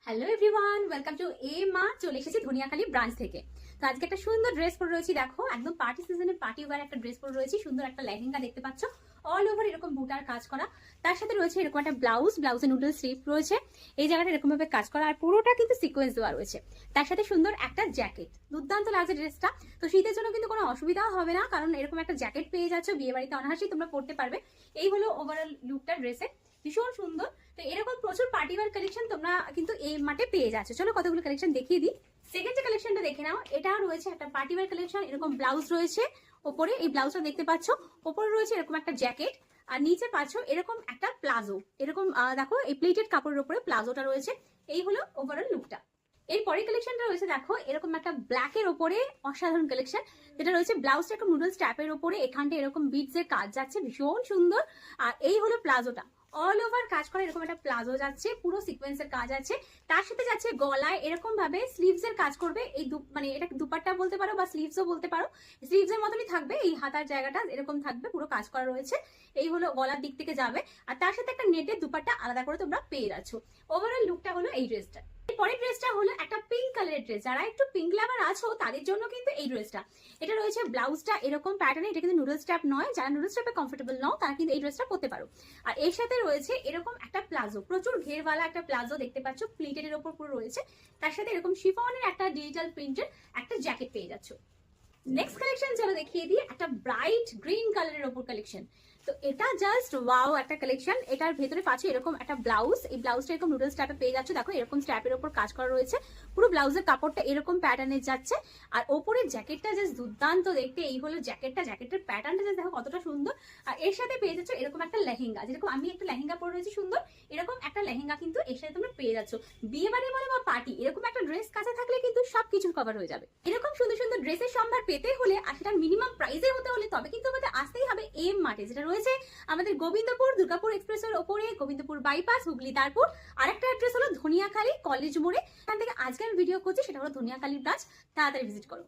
Hello everyone, welcome to এ মা। চলে এসেছি ধনিয়াখালী ব্রাঞ্চ থেকে। তো আজকে একটা সুন্দর ড্রেস পরে রয়েছি, দেখো একদম পার্টি সিজনে পার্টি ওয়্যার একটা ড্রেস পরে রয়েছি। সুন্দর একটা লেহেঙ্গা দেখতে পাচ্ছ, অল ওভার এরকম বুটার কাজ করা। তার সাথে রয়েছে এরকম একটা ব্লাউজে নুডল স্লিভ রয়েছে, এই জায়গাটা এরকম ভাবে কাজ করা, আর পুরোটা কিন্তু সিকোয়েন্স দেওয়া রয়েছে। তার সাথে সুন্দর একটা জ্যাকেট, দুর্দান্ত লাগছে ড্রেসটা। তো শীতের জন্য কিন্তু কোনো অসুবিধাও হবে না, কারণ এরকম একটা জ্যাকেট পেয়ে যাচ্ছ, বিয়ে বাড়িতে অনায়াসেই তোমরা পড়তে পারবে। এই হলো ওভারঅল লুকটা ড্রেসে, ভীষণ সুন্দর। তো এরকম প্রচুর পার্টি ওয়্যার কালেকশন তোমরা কিন্তু এই মাঠে পেয়ে যাচ্ছ। চলো কতগুলো কালেকশন দেখিয়ে দিই। সেকেন্ড যে কালেকশনটা দেখে নাও, এটা রয়েছে একটা পার্টি ওয়্যার কালেকশন। এরকম ব্লাউজ রয়েছে ওপরে, এই ব্লাউজটা দেখতে পাচ্ছ। ওপরে রয়েছে এরকম একটা জ্যাকেট, আর নিচে পাচ্ছ এরকম একটা প্লাজো। এরকম দেখো এই প্লেটেড কাপড়ের উপরে প্লাজোটা রয়েছে। এই হলো ওভারঅল লুকটা। এর পরের কালেকশনটা রয়েছে দেখো এরকম একটা ব্ল্যাকের ওপরে অসাধারণ কালেকশন, যেটা রয়েছে ব্লাউজটা একটা নুডলস ট্যাপের ওপরে, এখানটা এরকম বিটস এর কাজ যাচ্ছে, ভীষণ সুন্দর। আর এই হলো প্লাজোটা, অল ওভার কাজ করে এরকম একটা প্লাজো যাচ্ছে, পুরো সিকোয়েন্সের কাজ আছে। তার সাথে যাচ্ছে গলায় এরকম ভাবে স্লিভস এর কাজ করবে। এই মানে এটা দুপাট্টা বলতে পারো বা স্লিভসও বলতে পারো, স্লিভস এর মতনই থাকবে। এই হাতার জায়গাটা এরকম থাকবে, পুরো কাজ করা রয়েছে। এই হলো গলার দিক থেকে যাবে, আর তার সাথে একটা নেটের দুপাট্টা আলাদা করে তোমরা পেয়ে যাচ্ছ। ওভারঅল লুকটা হলো এই ড্রেসটা। পরের ড্রেসটা হলো একটা পিঙ্ক কালারের ড্রেস। যারা একটু পিঙ্ক লাভার আছো তাদের জন্য কিন্তু এই ড্রেসটা। এটা রয়েছে ব্লাউজটা এরকম প্যাটার্নে, এটা কিন্তু নুডলস ট্যাপ নয়। যারা নুডলস ট্যাপে কমফোর্টেবল নও তারা কিন্তু এই ড্রেসটা পরতে পারো। আর এর সাথে রয়েছে এরকম একটা প্লাজো, প্রচুর ঘেরওয়ালা একটা প্লাজো দেখতে পাচ্ছ, প্লিটের ওপর পুরো রয়েছে। তার সাথে এরকম শিফনের একটা ডিজিটাল প্রিন্টের একটা জ্যাকেট পেয়ে যাচ্ছ। নেক্সট কালেকশন চলো দেখিয়ে দিই, একটা ব্রাইট গ্রিন কালারের ওপর কালেকশন। তো এটা জাস্ট ওয়াও একটা কালেকশন। এটার ভেতরে পাচ্ছ এরকম একটা ব্লাউজ, এই ব্লাউজটা এরকম নুডলস স্ট্র্যাপে পেয়ে যাচ্ছে। দেখো এরকম স্ট্র্যাপের ওপর কাজ করা রয়েছে, পুরো ব্লাউজের কাপড়টা এরকম প্যাটার্নে যাচ্ছে। আর ওপরের জ্যাকেটটা জাস্ট দুর্দান্ত দেখতে। এই হলো জ্যাকেটটা, জ্যাকেটের প্যাটার্নটা জাস্ট দেখো কতটা সুন্দর। আর এর সাথে পেয়ে যাচ্ছ এরকম একটা লেহেঙ্গা, যেরকম আমি একটা লেহেঙ্গা পরে রয়েছি সুন্দর, এরকম একটা লেহেঙ্গা কিন্তু এর সাথে তোমরা পেয়ে যাচ্ছ। বিয়ে বাড়ি বলে বা পার্টি, এরকম একটা ড্রেস কাছে থাকলে কিন্তু সবকিছু কভার হয়ে যাবে। এরকম সুন্দর সুন্দর ড্রেসের সম্ভার পেতে হলে আর সেটা মিনিমাম প্রাইসে হতে হলে তবে কিন্তু আমাদের আসতেই হবে এম মার্টে, যেটা রয়েছে আমাদের গোবিন্দপুর দুর্গাপুর এক্সপ্রেসের ওপরে, গোবিন্দপুর বাইপাস, হুগলি তারপুর। আরেকটা অ্যাড্রেস হলো ধনিয়াখালী কলেজ মোড়ে। এখান থেকে আজকে আমি ভিডিও করছি, সেটা হলো ধনিয়াখালী ব্রাঞ্চ। তাড়াতাড়ি ভিজিট করো।